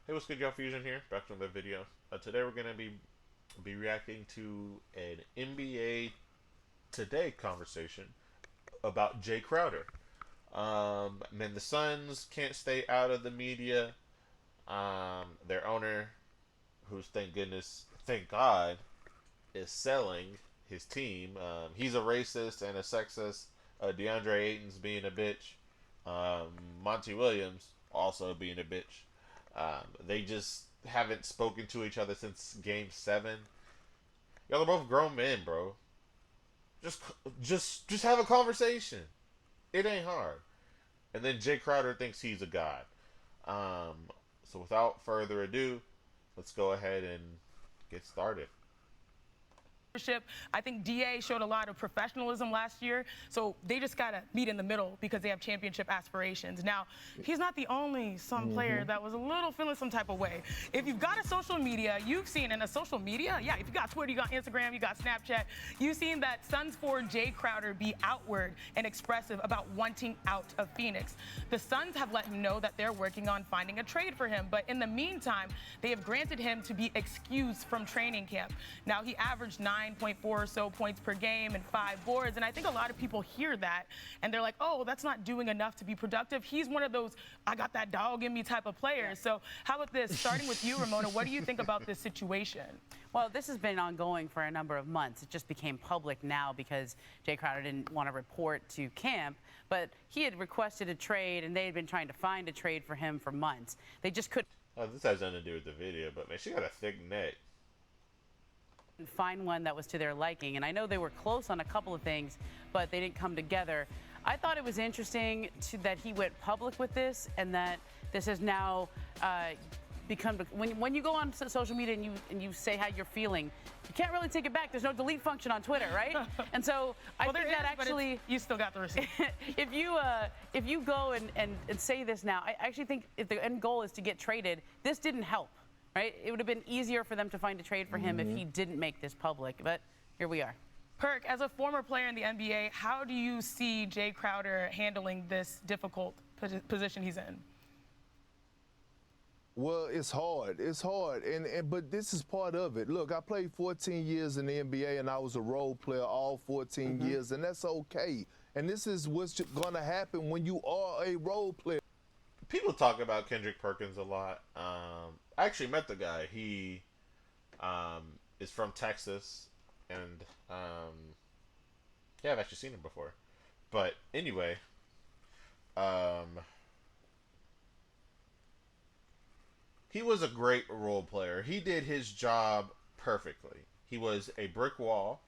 Hey, what's good, y'all? Fuzion here, back to another video. Today we're gonna be reacting to an NBA Today conversation about Jay Crowder. Man, the Suns can't stay out of the media. Their owner, who's thank God, is selling his team. He's a racist and a sexist. DeAndre Ayton's being a bitch. Monty Williams also being a bitch. They just haven't spoken to each other since Game 7. Y'all are both grown men, bro. Just, just have a conversation. It ain't hard. And then Jay Crowder thinks he's a god. Um, so without further ado, let's go ahead and get started. I think DA showed a lot of professionalism last year, so they just got to meet in the middle because they have championship aspirations. Now, he's not the only player that was a little feeling some type of way. If you've got a social media, you've seen in a social media, if you got Twitter, you got Instagram, you got Snapchat, you've seen that Suns for Jay Crowder be outward and expressive about wanting out of Phoenix. The Suns have let him know that they're working on finding a trade for him, but in the meantime, they have granted him to be excused from training camp. Now, he averaged 9.4 or so points per game and 5 boards. And I think a lot of people hear that and they're like, oh, that's not doing enough to be productive. He's one of those, I got that dog in me type of players. So how about this? Starting with you, Ramona, what do you think about this situation? Well, this has been ongoing for a number of months. It just became public now because Jay Crowder didn't want to report to camp, but he had requested a trade and they had been trying to find a trade for him for months. They just couldn't. Oh, this has nothing to do with the video, but man, she got a thick neck. Find one that was to their liking, and I know they were close on a couple of things, but they didn't come together. I thought it was interesting that he went public with this, and that this has now become when you go on social media and you say how you're feeling, you can't really take it back. There's no delete function on Twitter, right? And so I think that actually you still got the receipt. if you go and say this now, I actually think if the end goal is to get traded, this didn't help. Right? It would have been easier for them to find a trade for him if he didn't make this public, but here we are. Perk, as a former player in the NBA, how do you see Jay Crowder handling this difficult position he's in? Well, it's hard. It's hard, but this is part of it. Look, I played 14 years in the NBA, and I was a role player all 14 years, and that's okay. And this is what's going to happen when you are a role player. People talk about Kendrick Perkins a lot. I actually met the guy. He is from Texas, and yeah, I've actually seen him before. But anyway, he was a great role player. He did his job perfectly. He was a brick wall.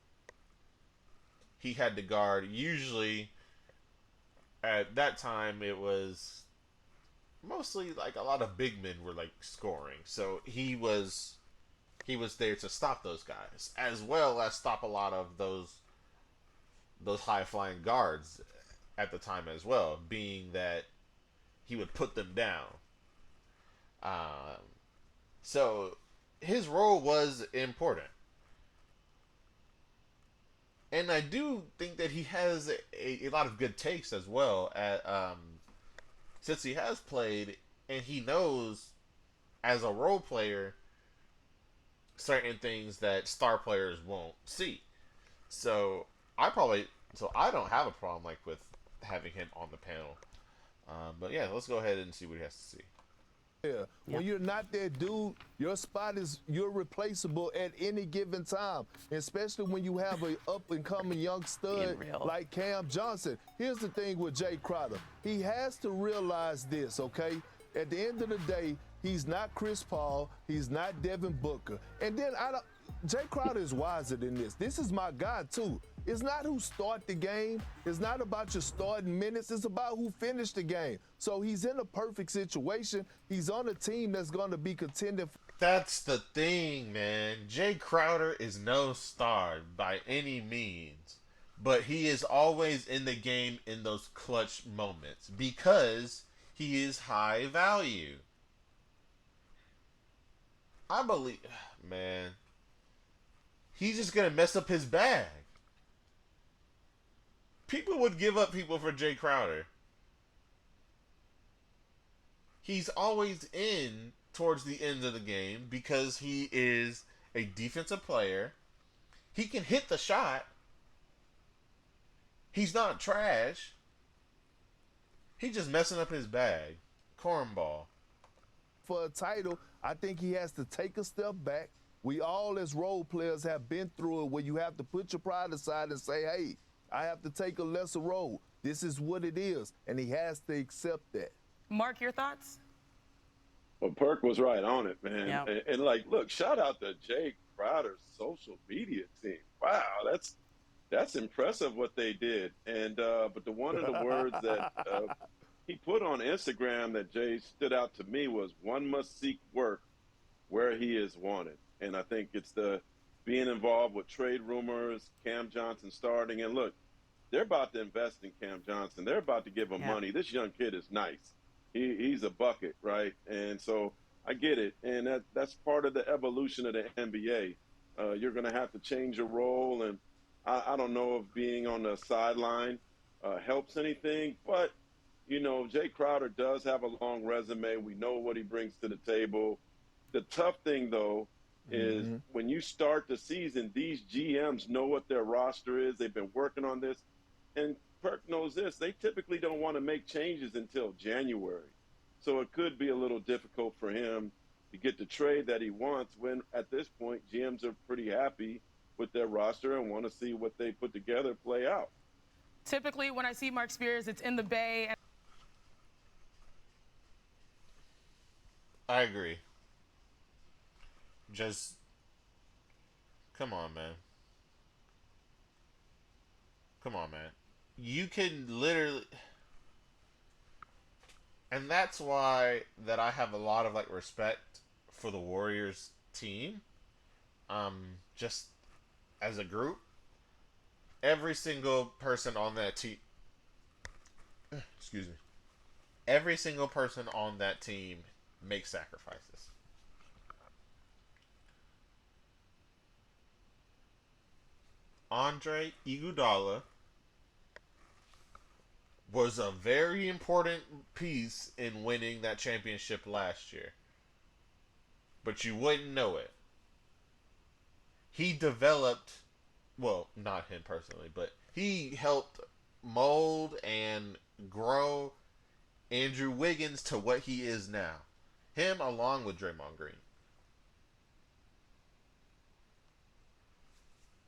He had to guard. Usually, at that time, it was mostly like a lot of big men were like scoring, so he was there to stop those guys as well as stop a lot of those high flying guards at the time as well, being that he would put them down. So his role was important, and I do think that he has a lot of good takes as well at since he has played and he knows as a role player certain things that star players won't see. So I don't have a problem like with having him on the panel. But yeah, let's go ahead and see what he has to see. Yeah. When you're not that dude, your spot you're replaceable at any given time, especially when you have a up-and-coming young stud like Cam Johnson. Here's the thing with Jay Crowder. He has to realize this, okay? At the end of the day, he's not Chris Paul. He's not Devin Booker. And then Jay Crowder is wiser than this. This is my guy, too. It's not who start the game. It's not about your starting minutes. It's about who finished the game. So he's in a perfect situation. He's on a team that's going to be contending. That's the thing, man. Jay Crowder is no star by any means, but he is always in the game in those clutch moments because he is high value. I believe, man, he's just going to mess up his bag. People would give up people for Jay Crowder. he's always in towards the end of the game because he is a defensive player. He can hit the shot. He's not trash. He's just messing up his bag. Cornball. For a title, I think he has to take a step back. We all as role players have been through it where you have to put your pride aside and say, hey, I have to take a lesser role. This is what it is. And he has to accept that. Mark, your thoughts? Well, Perk was right on it, man. Yeah. And like, look, shout out to Jay Crowder's social media team. Wow, that's impressive what they did. And but one of the words that he put on Instagram that Jay stood out to me was one must seek work where he is wanted. And I think it's the being involved with trade rumors, Cam Johnson starting. And look, they're about to invest in Cam Johnson. They're about to give him money. This young kid is nice. He's a bucket, right? And so I get it. And that's part of the evolution of the NBA. You're going to have to change your role. And I don't know if being on the sideline helps anything. But, you know, Jay Crowder does have a long resume. We know what he brings to the table. The tough thing, though, is when you start the season, these GMs know what their roster is. They've been working on this. And Perk knows this. They typically don't want to make changes until January. So it could be a little difficult for him to get the trade that he wants when, at this point, GMs are pretty happy with their roster and want to see what they put together play out. Typically, when I see Mark Spears, it's in the Bay. I agree. Just, come on, man. Come on, man. You can literally, and that's why that I have a lot of like respect for the Warriors team. Just as a group, every single person on that team, excuse me, every single person on that team makes sacrifices. Andre Iguodala was a very important piece in winning that championship last year. But you wouldn't know it. He developed, well, not him personally, but he helped mold and grow Andrew Wiggins to what he is now. Him along with Draymond Green.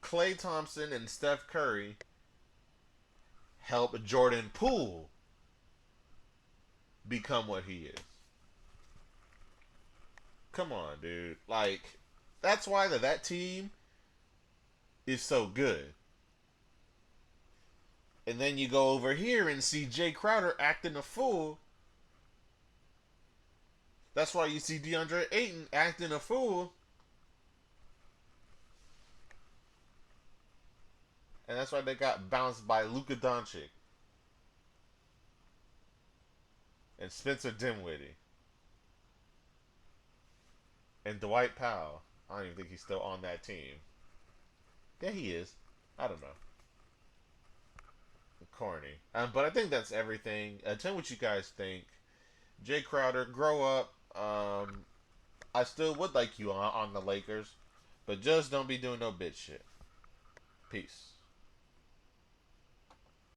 Klay Thompson and Steph Curry help Jordan Poole become what he is. Come on, dude. Like, that's why that team is so good. And then you go over here and see Jay Crowder acting a fool. That's why you see DeAndre Ayton acting a fool. And that's why they got bounced by Luka Doncic and Spencer Dinwiddie and Dwight Powell. I don't even think he's still on that team. Yeah, he is. I don't know. Corny. But I think that's everything. Tell me what you guys think. Jay Crowder, grow up. I still would like you on the Lakers, but just don't be doing no bitch shit. Peace.